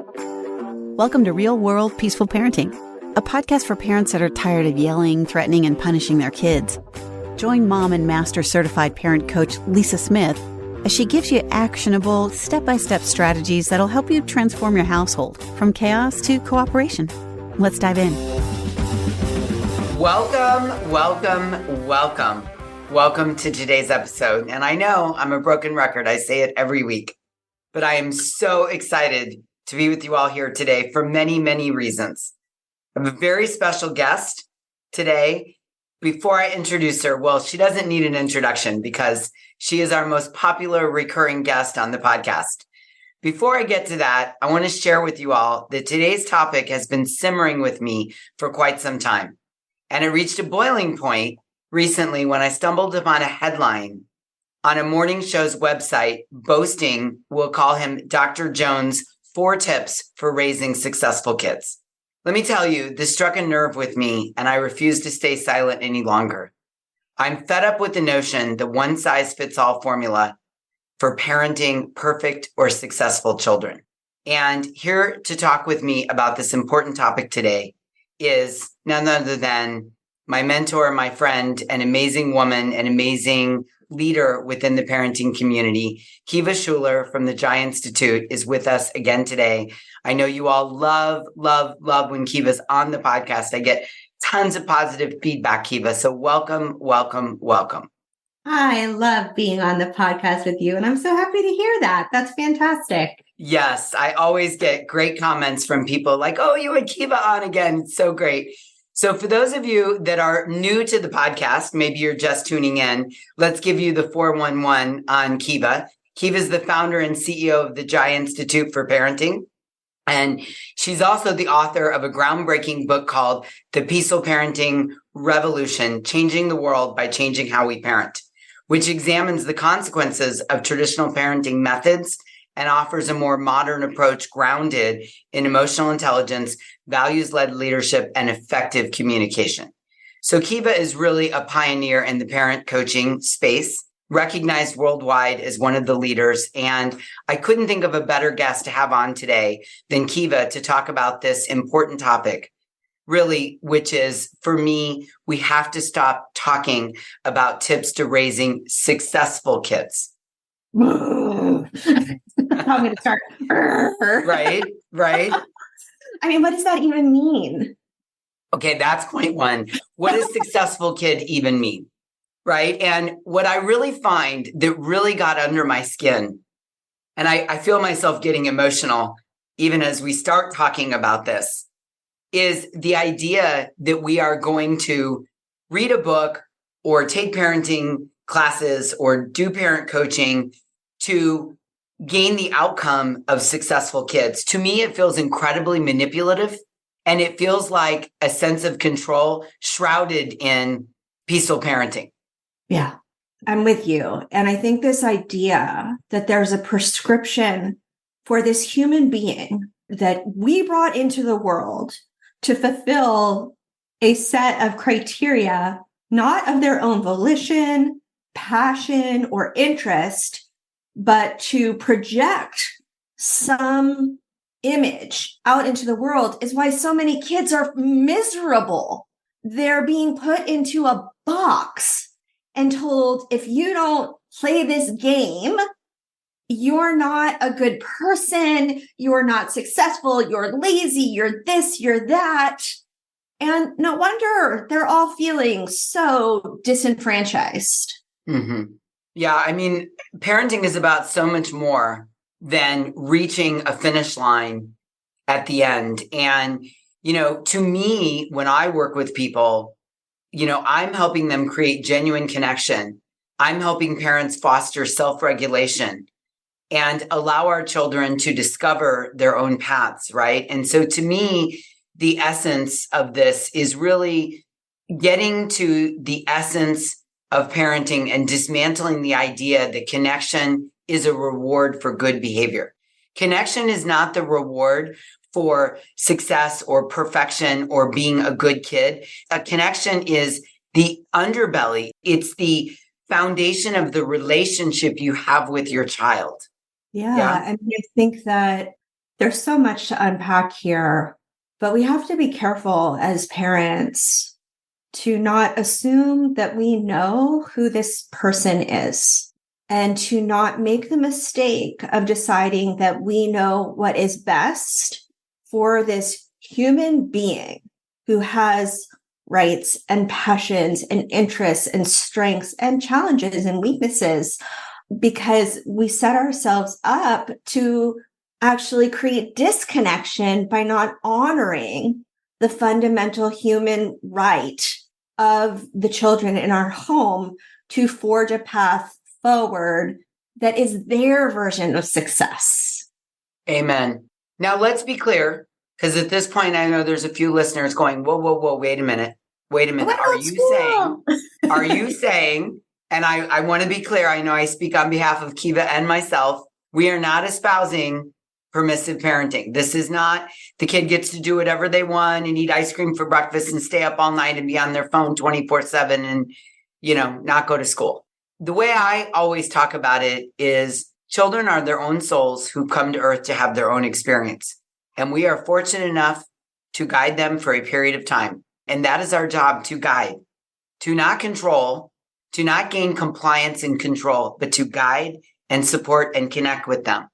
Welcome to Real World Peaceful Parenting, a podcast for parents that are tired of yelling, threatening, and punishing their kids. Join mom and master certified parent coach Lisa Smith as she gives you actionable, step-by-step strategies that'll help you transform your household from chaos to cooperation. Let's dive in. Welcome to today's episode. And I know I'm a broken record. I say it every week, but I am so excited to be with you all here today for many, many reasons. I have a very special guest today. Before I introduce her, well, she doesn't need an introduction because she is our most popular recurring guest on the podcast. Before I get to that, I want to share with you all that today's topic has been simmering with me for quite some time. And it reached a boiling point recently when I stumbled upon a headline on a morning show's website boasting, we'll call him Dr. Jones' 4 tips for raising successful kids. Let me tell you, this struck a nerve with me, and I refuse to stay silent any longer. I'm fed up with the notion that one-size-fits-all formula for parenting perfect or successful children. And here to talk with me about this important topic today is none other than my mentor, my friend, an amazing woman, an amazing leader within the parenting community. Kiva Schuler from the Jai Institute is with us again today. I know you all love when Kiva's on the podcast. I get tons of positive feedback, Kiva. So welcome. I love being on the podcast with you, and I'm so happy to hear that. That's fantastic. Yes, I always get great comments from people like, oh, you had Kiva on again. It's so great. So for those of you that are new to the podcast, maybe you're just tuning in, let's give you the 411 on Kiva. Kiva is the founder and CEO of the Jai Institute for Parenting. And she's also the author of a groundbreaking book called The Peaceful Parenting Revolution, Changing the World by Changing How We Parent, which examines the consequences of traditional parenting methods and offers a more modern approach grounded in emotional intelligence, values-led leadership, and effective communication. So Kiva is really a pioneer in the parent coaching space, recognized worldwide as one of the leaders. And I couldn't think of a better guest to have on today than Kiva to talk about this important topic, really, which is, for me, we have to stop talking about tips to raising successful kids. I'm going to start. Right. I mean, what does that even mean? Okay, that's point one. What does successful kid even mean? Right. And what I really find that really got under my skin, and I feel myself getting emotional even as we start talking about this, is the idea that we are going to read a book or take parenting classes or do parent coaching to gain the outcome of successful kids. To me, it feels incredibly manipulative, and it feels like a sense of control shrouded in peaceful parenting. Yeah, I'm with you. And I think this idea that there's a prescription for this human being that we brought into the world to fulfill a set of criteria, not of their own volition, passion, or interest, but to project some image out into the world is why so many kids are miserable. They're being put into a box and told, if you don't play this game, you're not a good person, you're not successful, you're lazy, you're this, you're that. And no wonder they're all feeling so disenfranchised. Mm-hmm. Yeah, I mean, parenting is about so much more than reaching a finish line at the end. And, to me, when I work with people, I'm helping them create genuine connection. I'm helping parents foster self-regulation and allow our children to discover their own paths, right? And so to me, the essence of this is really getting to the essence of parenting and dismantling the idea that connection is a reward for good behavior. Connection is not the reward for success or perfection or being a good kid. A connection is the underbelly. It's the foundation of the relationship you have with your child. Yeah. I mean, I think that There's so much to unpack here, but we have to be careful as parents to not assume that we know who this person is and to not make the mistake of deciding that we know what is best for this human being who has rights and passions and interests and strengths and challenges and weaknesses, because we set ourselves up to actually create disconnection by not honoring the fundamental human right of the children in our home to forge a path forward that is their version of success. Amen. Now, let's be clear, because at this point, I know there's a few listeners going, whoa, whoa, whoa, wait a minute. Are you saying, and I want to be clear, I know I speak on behalf of Kiva and myself, we are not espousing permissive parenting. This is not the kid gets to do whatever they want and eat ice cream for breakfast and stay up all night and be on their phone 24/7 and, not go to school. The way I always talk about it is children are their own souls who come to earth to have their own experience. And we are fortunate enough to guide them for a period of time. And that is our job, to guide, to not control, to not gain compliance and control, but to guide and support and connect with them.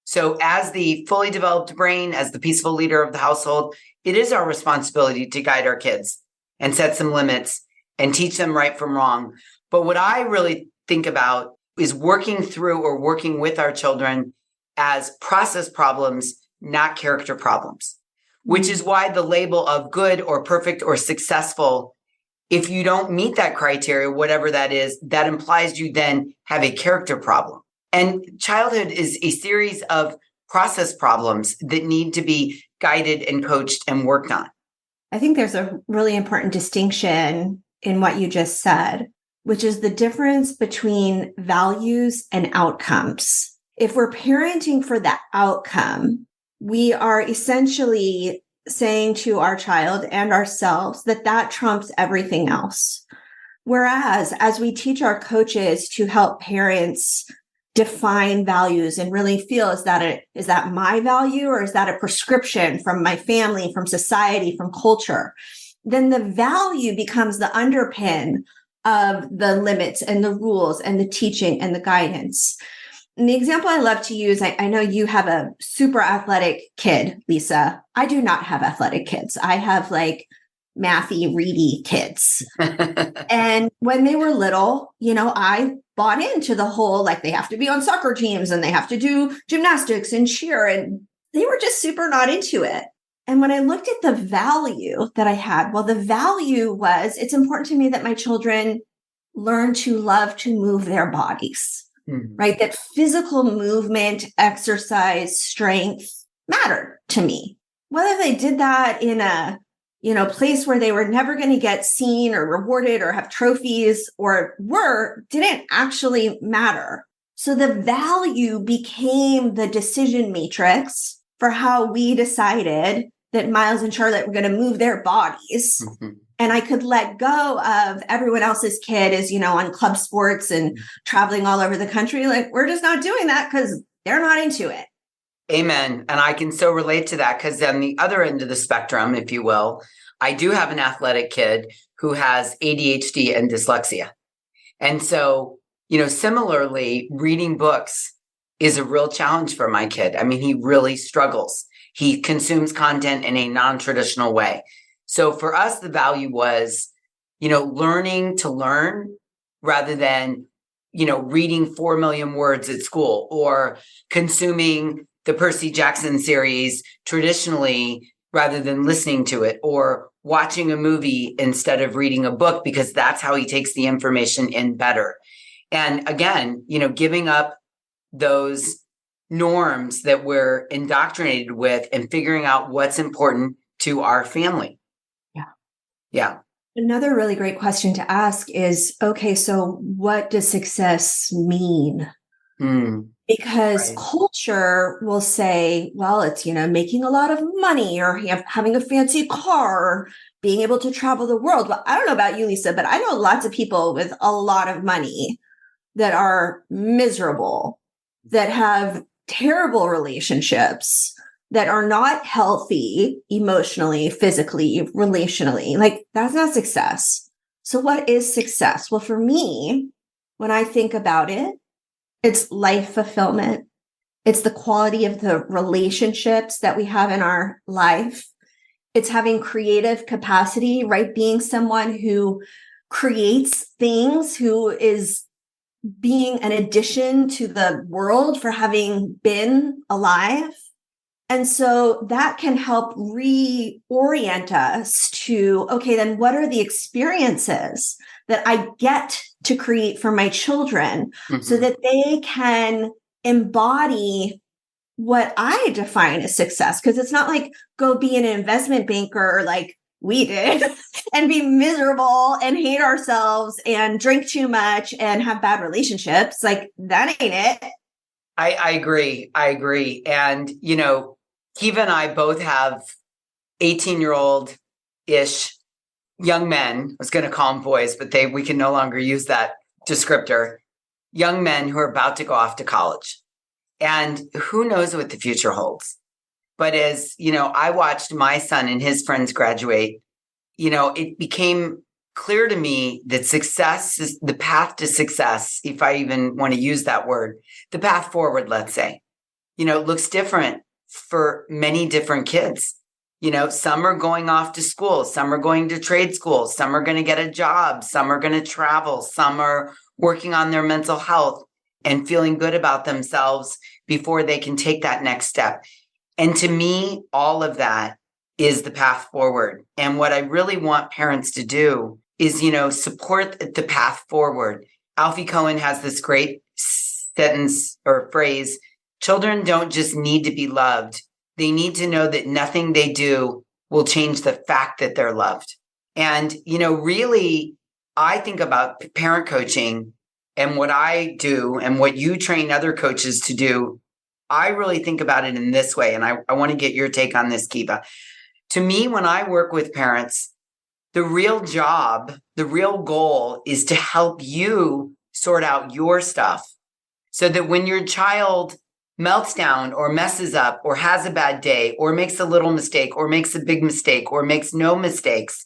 So as the fully developed brain, as the peaceful leader of the household, it is our responsibility to guide our kids and set some limits and teach them right from wrong. But what I really think about is working through or working with our children as process problems, not character problems, which is why the label of good or perfect or successful, if you don't meet that criteria, whatever that is, that implies you then have a character problem. And childhood is a series of process problems that need to be guided and coached and worked on. I think there's a really important distinction in what you just said, which is the difference between values and outcomes. If we're parenting for the outcome, we are essentially saying to our child and ourselves that trumps everything else. Whereas as we teach our coaches to help parents define values and really feel, is that my value, or is that a prescription from my family, from society, from culture? Then the value becomes the underpin of the limits and the rules and the teaching and the guidance. And the example I love to use, I know you have a super athletic kid, Lisa. I do not have athletic kids. I have mathy, reedy kids. And when they were little, I bought into the whole, they have to be on soccer teams and they have to do gymnastics and cheer. And they were just super not into it. And when I looked at the value that I had, well, the value was, it's important to me that my children learn to love to move their bodies, right? That physical movement, exercise, strength mattered to me. Whether they did that in a place where they were never going to get seen or rewarded or have trophies or didn't actually matter. So the value became the decision matrix for how we decided that Miles and Charlotte were going to move their bodies. And I could let go of everyone else's kid is, on club sports and traveling all over the country. We're just not doing that because they're not into it. Amen. And I can so relate to that because on the other end of the spectrum, if you will, I do have an athletic kid who has ADHD and dyslexia. And so, similarly, reading books is a real challenge for my kid. I mean, he really struggles. He consumes content in a non-traditional way. So for us, the value was, learning to learn rather than, reading 4 million words at school or consuming the Percy Jackson series traditionally rather than listening to it, or watching a movie instead of reading a book, because that's how he takes the information in better. And again, giving up those norms that we're indoctrinated with and figuring out what's important to our family. Yeah. Another really great question to ask is, okay, so what does success mean? Because culture will say, well, it's, making a lot of money or having a fancy car or being able to travel the world. Well, I don't know about you, Lisa, but I know lots of people with a lot of money that are miserable, that have terrible relationships, that are not healthy emotionally, physically, relationally. Like, that's not success. So what is success? Well, for me, when I think about it, it's life fulfillment. It's the quality of the relationships that we have in our life. It's having creative capacity, right? Being someone who creates things, who is being an addition to the world for having been alive. And so that can help reorient us to, okay, then what are the experiences that I get to create for my children so that they can embody what I define as success? Because it's not like go be an investment banker like we did and be miserable and hate ourselves and drink too much and have bad relationships. Like, that ain't it. I agree. I agree. And, Kiva and I both have 18-year-old-ish young men. I was going to call them boys, but we can no longer use that descriptor. Young men who are about to go off to college. And who knows what the future holds. But as, I watched my son and his friends graduate, it became clear to me that success is the path to success, if I even want to use that word, the path forward, let's say, looks different for many different kids. Some are going off to school, some are going to trade school, some are going to get a job, some are going to travel, some are working on their mental health and feeling good about themselves before they can take that next step. And to me, all of that is the path forward. And what I really want parents to do is, support the path forward. Alfie Cohen has this great sentence or phrase: children don't just need to be loved. They need to know that nothing they do will change the fact that they're loved. And, really, I think about parent coaching and what I do and what you train other coaches to do. I really think about it in this way. And I want to get your take on this, Kiva. To me, when I work with parents, the real job, the real goal is to help you sort out your stuff so that when your child melts down or messes up or has a bad day or makes a little mistake or makes a big mistake or makes no mistakes,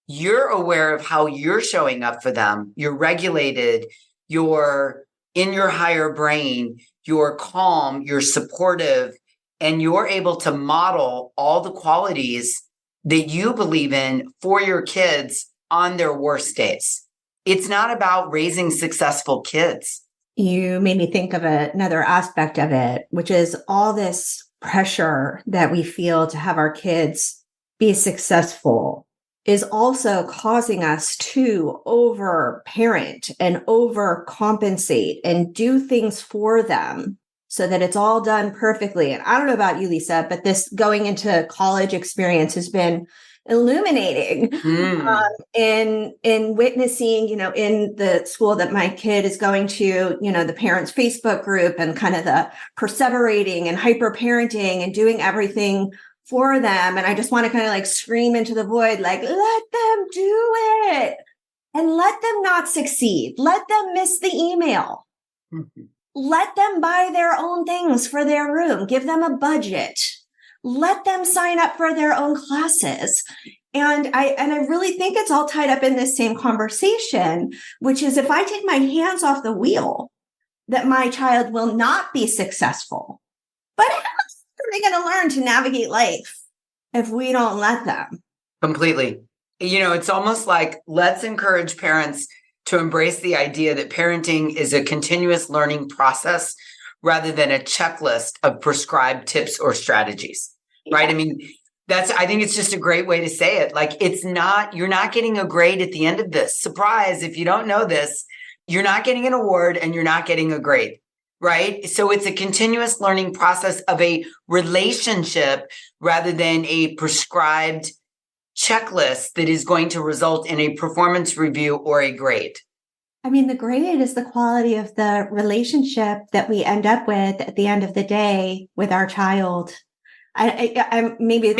you're aware of how you're showing up for them. You're regulated, you're in your higher brain, you're calm, you're supportive, and you're able to model all the qualities that you believe in for your kids on their worst days. It's not about raising successful kids. You made me think of another aspect of it, which is all this pressure that we feel to have our kids be successful is also causing us to over parent and overcompensate and do things for them so that it's all done perfectly. And I don't know about you, Lisa, but this going into college experience has been illuminating in witnessing, in the school that my kid is going to, the parents' Facebook group and kind of the perseverating and hyper parenting and doing everything for them. And I just want to kind of like scream into the void, like, let them do it and let them not succeed. Let them miss the email. Let them buy their own things for their room. Give them a budget. Let them sign up for their own classes. And I really think it's all tied up in this same conversation, which is if I take my hands off the wheel, that my child will not be successful. But how are they going to learn to navigate life if we don't let them? Completely. It's almost like let's encourage parents to embrace the idea that parenting is a continuous learning process rather than a checklist of prescribed tips or strategies, right? I mean, I think it's just a great way to say it. Like, you're not getting a grade at the end of this. Surprise, if you don't know this, you're not getting an award and you're not getting a grade, right? So it's a continuous learning process of a relationship rather than a prescribed checklist that is going to result in a performance review or a grade. I mean, the grade is the quality of the relationship that we end up with at the end of the day with our child. Maybe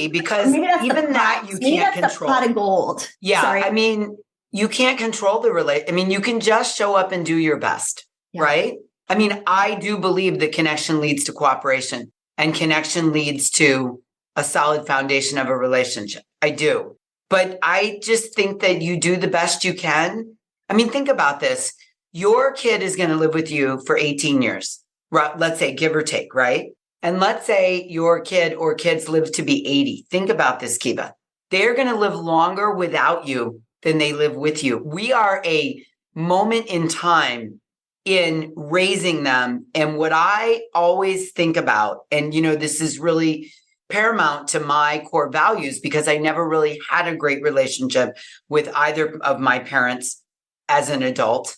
because maybe even that you can't control. The pot of gold. Yeah, sorry. I mean, you can't control the relate. I mean, you can just show up and do your best, right? I mean, I do believe that connection leads to cooperation. and connection leads to a solid foundation of a relationship. I do. But I just think that you do the best you can. I mean, think about this. Your kid is going to live with you for 18 years, let's say, give or take, right? And let's say your kid or kids live to be 80. Think about this, Kiva. They're going to live longer without you than they live with you. We are a moment in time in raising them. And what I always think about, and this is really paramount to my core values because I never really had a great relationship with either of my parents as an adult.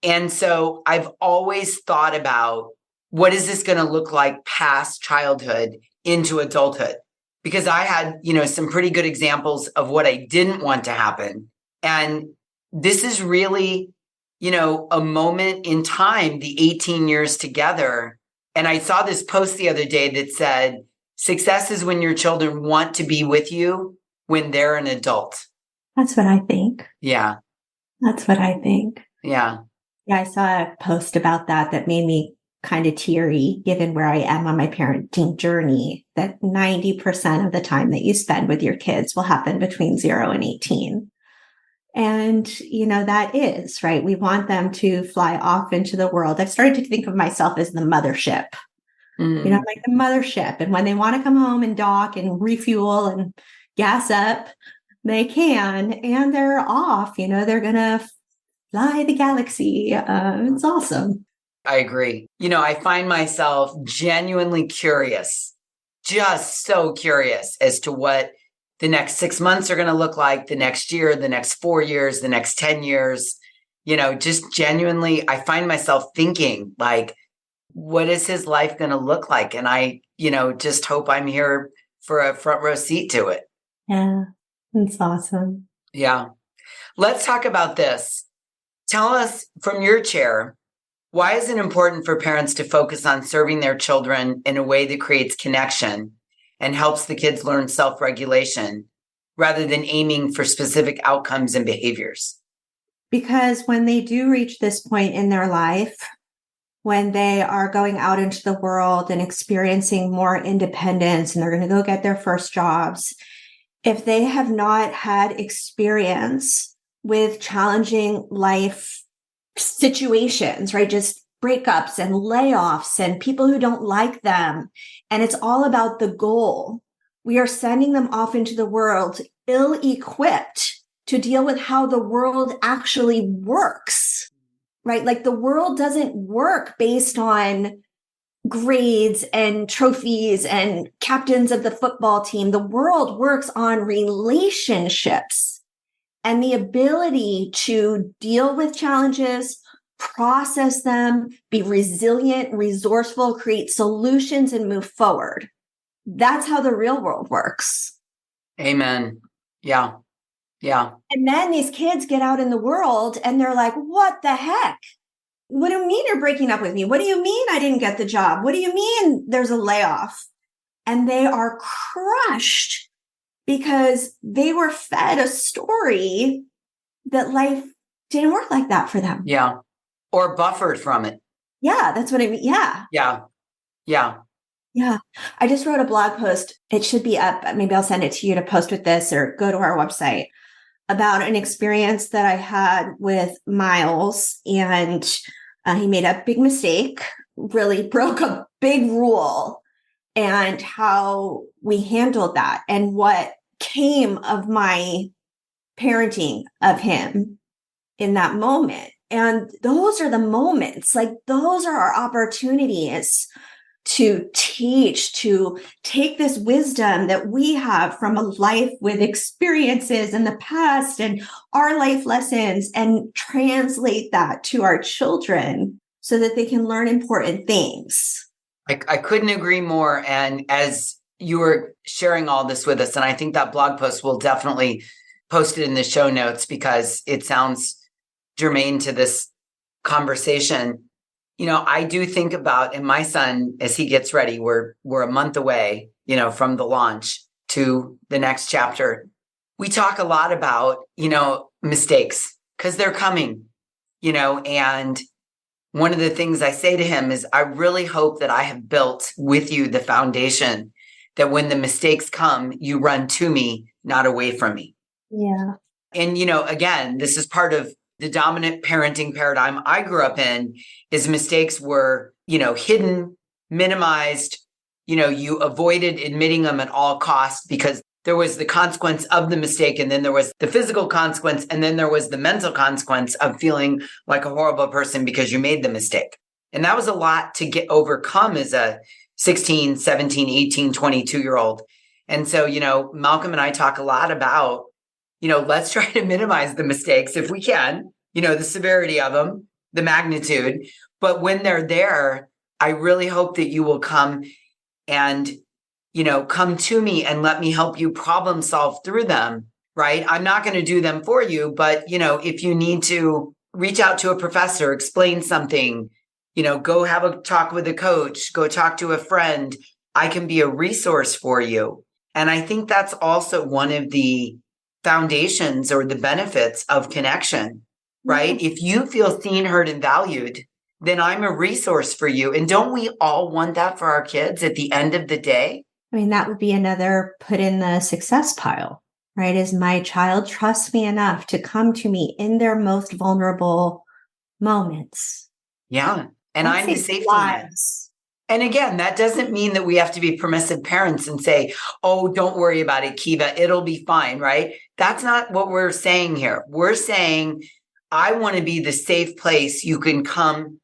And so I've always thought about what is this going to look like past childhood into adulthood? Because I had, some pretty good examples of what I didn't want to happen. And this is really, a moment in time, the 18 years together. And I saw this post the other day that said, success is when your children want to be with you when they're an adult. That's what I think. Yeah. That's what I think. Yeah. Yeah, I saw a post about that made me kind of teary, given where I am on my parenting journey, that 90% of the time that you spend with your kids will happen between 0 and 18. And, that is, right? We want them to fly off into the world. I've started to think of myself as the mothership, like the mothership. And when they want to come home and dock and refuel and gas up, they can, and they're off, they're going to fly the galaxy. It's awesome. I agree. I find myself genuinely curious, just so curious as to what the next 6 months are going to look like, the next year, the next 4 years, the next 10 years. Just genuinely, I find myself thinking like, what is his life going to look like? And I, just hope I'm here for a front row seat to it. Yeah, that's awesome. Yeah. Let's talk about this. Tell us from your chair, why is it important for parents to focus on serving their children in a way that creates connection and helps the kids learn self-regulation rather than aiming for specific outcomes and behaviors? Because when they do reach this point in their life, when they are going out into the world and experiencing more independence and they're going to go get their first jobs, if they have not had experience with challenging life situations, right? Just breakups and layoffs and people who don't like them. And it's all about the goal. We are sending them off into the world ill-equipped to deal with how the world actually works, right? Like the world doesn't work based on grades and trophies and captains of the football team. The world works on relationships and the ability to deal with challenges, process them, be resilient, resourceful, create solutions, and move forward. That's how the real world works. Amen. Yeah. Yeah. And then these kids get out in the world and they're like, what the heck? What do you mean you're breaking up with me? What do you mean I didn't get the job? What do you mean there's a layoff? And they are crushed because they were fed a story that life didn't work like that for them. Yeah. Or buffered from it. Yeah, that's what I mean. Yeah. Yeah. Yeah. Yeah. I just wrote a blog post. It should be up. Maybe I'll send it to you to post with this or go to our website about an experience that I had with Miles. And he made a big mistake, really broke a big rule, and how we handled that and what came of my parenting of him in that moment. And those are the moments, like those are our opportunities to teach, to take this wisdom that we have from a life with experiences in the past and our life lessons and translate that to our children so that they can learn important things. I couldn't agree more. And as you were sharing all this with us, and I think that blog post will definitely post it in the show notes because it sounds germane to this conversation. I do think about, and my son, as he gets ready, we're a month away, from the launch to the next chapter. We talk a lot about, mistakes because they're coming, and one of the things I say to him is, I really hope that I have built with you the foundation that when the mistakes come, you run to me, not away from me. Yeah. And, again, this is part of the dominant parenting paradigm I grew up in, is mistakes were, hidden, minimized, you avoided admitting them at all costs because there was the consequence of the mistake, and then there was the physical consequence, and then there was the mental consequence of feeling like a horrible person because you made the mistake. And that was a lot to get overcome as a 16, 17, 18, 22-year-old. And so, Malcolm and I talk a lot about, let's try to minimize the mistakes if we can, the severity of them, the magnitude. But when they're there, I really hope that you will come and come to me and let me help you problem solve through them, right? I'm not going to do them for you, but, if you need to reach out to a professor, explain something, go have a talk with a coach, go talk to a friend, I can be a resource for you. And I think that's also one of the foundations or the benefits of connection, right? Mm-hmm. If you feel seen, heard, and valued, then I'm a resource for you. And don't we all want that for our kids at the end of the day? I mean, that would be another put in the success pile, right? Is my child trusts me enough to come to me in their most vulnerable moments? Yeah. And I'm the safety net. And again, that doesn't mean that we have to be permissive parents and say, oh, don't worry about it, Kiva, it'll be fine, right? That's not what we're saying here. We're saying, I want to be the safe place you can come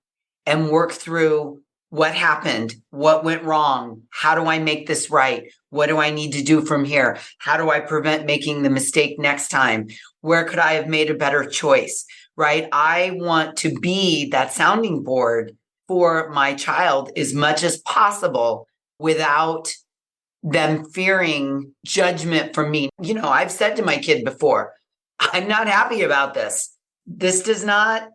and work through what happened, what went wrong, how do I make this right? What do I need to do from here? How do I prevent making the mistake next time? Where could I have made a better choice, right? I want to be that sounding board for my child as much as possible without them fearing judgment from me. I've said to my kid before, I'm not happy about this. This does not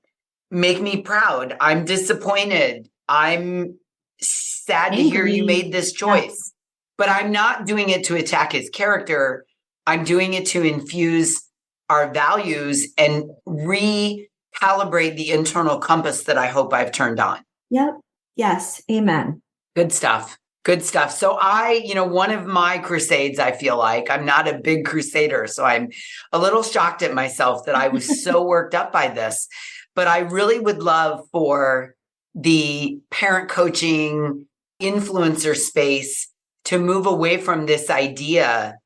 make me proud. I'm disappointed. I'm sad to hear you made this choice, but I'm not doing it to attack his character. I'm doing it to infuse our values and recalibrate the internal compass that I hope I've turned on. Yep. Yes. Amen. Good stuff. Good stuff. So one of my crusades, I feel like I'm not a big crusader, so I'm a little shocked at myself that I was so worked up by this, but I really would love for the parent coaching influencer space to move away from this idea,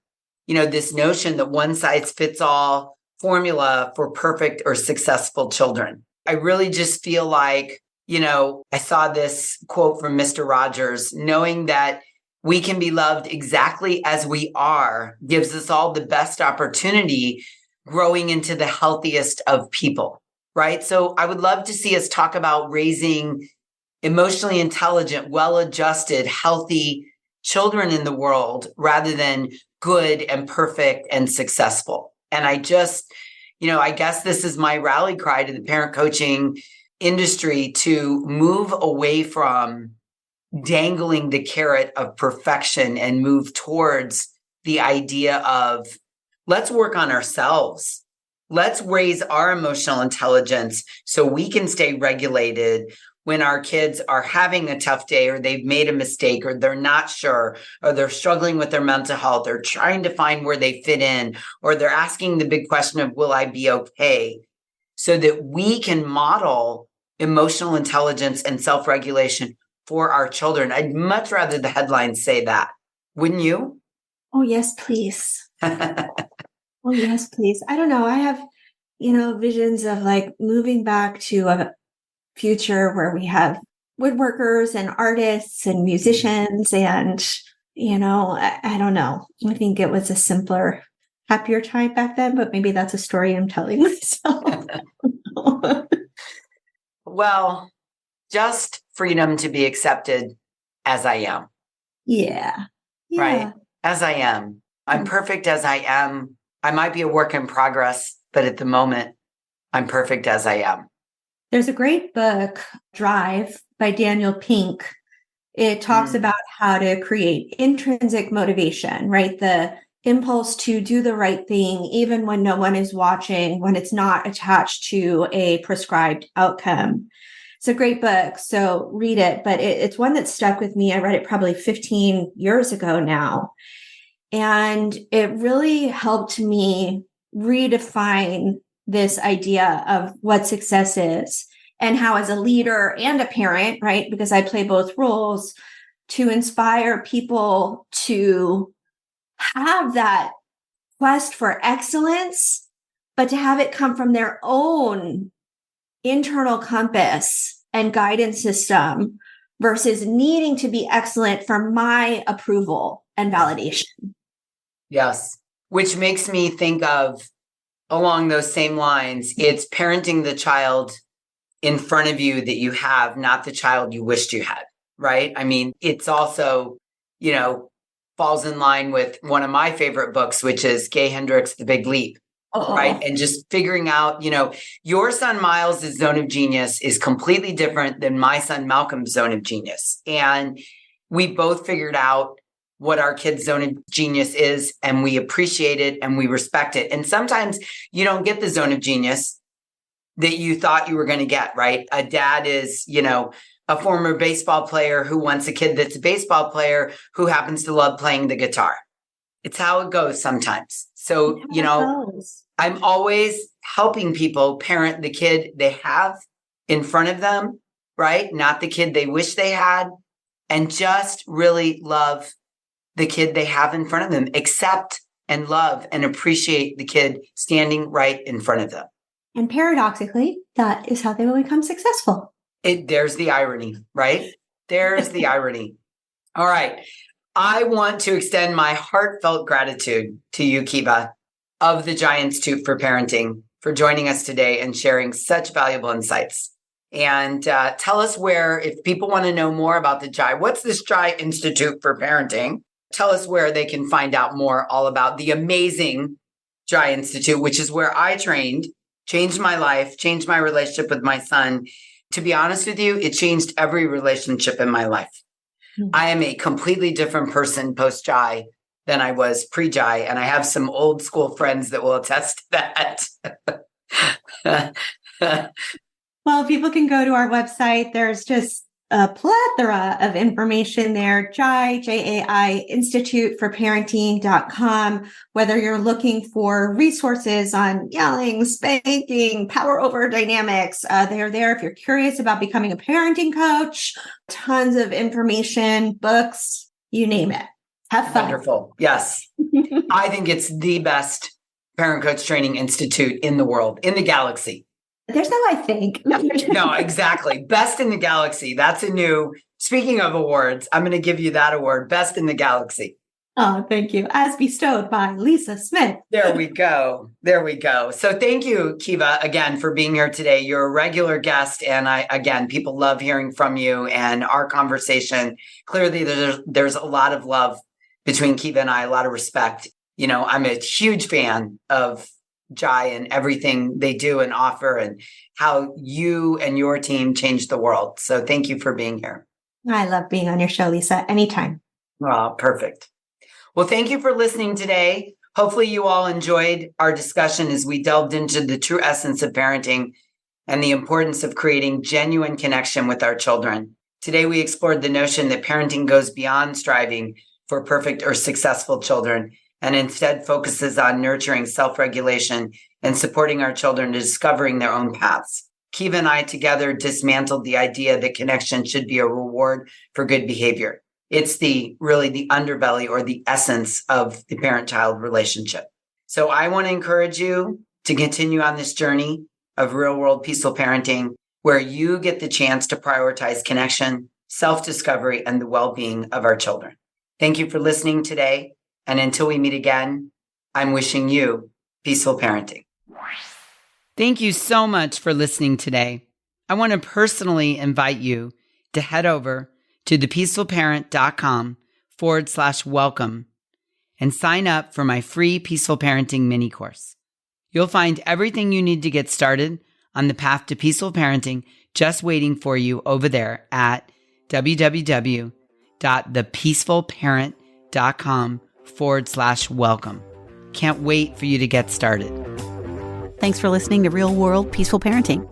this notion that one size fits all formula for perfect or successful children. I really just feel like, I saw this quote from Mr. Rogers, knowing that we can be loved exactly as we are gives us all the best opportunity growing into the healthiest of people, right? So I would love to see us talk about raising emotionally intelligent, well-adjusted, healthy children in the world rather than good and perfect and successful. And I just, I guess this is my rally cry to the parent coaching industry to move away from dangling the carrot of perfection and move towards the idea of let's work on ourselves. Let's raise our emotional intelligence so we can stay regulated when our kids are having a tough day or they've made a mistake or they're not sure or they're struggling with their mental health or trying to find where they fit in or they're asking the big question of, will I be okay? So that we can model emotional intelligence and self-regulation for our children. I'd much rather the headlines say that. Wouldn't you? Oh, yes, please. Oh, yes, please. I don't know. I have, visions of like moving back to a future where we have woodworkers and artists and musicians and, I don't know. I think it was a simpler, happier time back then, but maybe that's a story I'm telling myself. Well, just freedom to be accepted as I am. Yeah. Right? As I am. I'm perfect as I am. I might be a work in progress, but at the moment, I'm perfect as I am. There's a great book, Drive, by Daniel Pink. It talks about how to create intrinsic motivation, right? The impulse to do the right thing, even when no one is watching, when it's not attached to a prescribed outcome. It's a great book, so read it, but it's one that stuck with me. I read it probably 15 years ago now, and it really helped me redefine this idea of what success is and how, as a leader and a parent, right, because I play both roles, to inspire people to have that quest for excellence, but to have it come from their own internal compass and guidance system versus needing to be excellent for my approval and validation. Yes. Which makes me think of, along those same lines, it's parenting the child in front of you that you have, not the child you wished you had, right? I mean, it's also, falls in line with one of my favorite books, which is Gay Hendricks' The Big Leap. Right. And just figuring out, your son Miles' zone of genius is completely different than my son Malcolm's zone of genius. And we both figured out what our kid's zone of genius is, and we appreciate it and we respect it. And sometimes you don't get the zone of genius that you thought you were going to get, right? A dad is, a former baseball player who wants a kid that's a baseball player who happens to love playing the guitar. It's how it goes sometimes. So, I'm always helping people parent the kid they have in front of them, right? Not the kid they wish they had, and just really love the kid they have in front of them, accept and love and appreciate the kid standing right in front of them. And paradoxically, that is how they will become successful. There's the irony, right? There's the irony. All right. I want to extend my heartfelt gratitude to you, Kiva, of the Jai Institute for Parenting, for joining us today and sharing such valuable insights. And tell us where, if people want to know more about the Jai, what's this Jai Institute for Parenting? Tell us where they can find out more all about the amazing Jai Institute, which is where I trained, changed my life, changed my relationship with my son. To be honest with you, it changed every relationship in my life. I am a completely different person post-Jai than I was pre-Jai, and I have some old school friends that will attest to that. Well, people can go to our website. There's just a plethora of information there. Jai, Institute for Parenting.com. Whether you're looking for resources on yelling, spanking, power over dynamics, they're there. If you're curious about becoming a parenting coach, tons of information, books, you name it. Have fun. Wonderful. Yes. I think it's the best parent coach training institute in the world, in the galaxy. There's no, I think. No, exactly. Best in the galaxy. That's a new, speaking of awards, I'm going to give you that award, best in the galaxy. Oh, thank you. As bestowed by Lisa Smith. There we go. There we go. So thank you, Kiva, again, for being here today. You're a regular guest. And people love hearing from you and our conversation. Clearly, there's a lot of love between Kiva and I, a lot of respect. I'm a huge fan of Jai and everything they do and offer and how you and your team changed the world. So thank you for being here. I love being on your show, Lisa. Anytime. Oh, perfect. Well, thank you for listening today. Hopefully you all enjoyed our discussion as we delved into the true essence of parenting and the importance of creating genuine connection with our children. Today, we explored the notion that parenting goes beyond striving for perfect or successful children and instead focuses on nurturing self-regulation and supporting our children to discovering their own paths. Kiva and I together dismantled the idea that connection should be a reward for good behavior. It's really the underbelly or the essence of the parent-child relationship. So I want to encourage you to continue on this journey of real-world peaceful parenting, where you get the chance to prioritize connection, self-discovery, and the well-being of our children. Thank you for listening today. And until we meet again, I'm wishing you peaceful parenting. Thank you so much for listening today. I want to personally invite you to head over to thepeacefulparent.com/welcome and sign up for my free Peaceful Parenting mini course. You'll find everything you need to get started on the path to peaceful parenting just waiting for you over there at www.thepeacefulparent.com/welcome. Can't wait for you to get started. Thanks for listening to Real World Peaceful Parenting.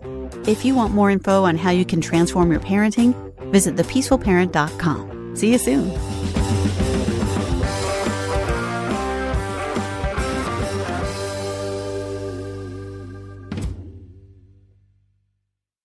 If you want more info on how you can transform your parenting, visit thepeacefulparent.com. See you soon.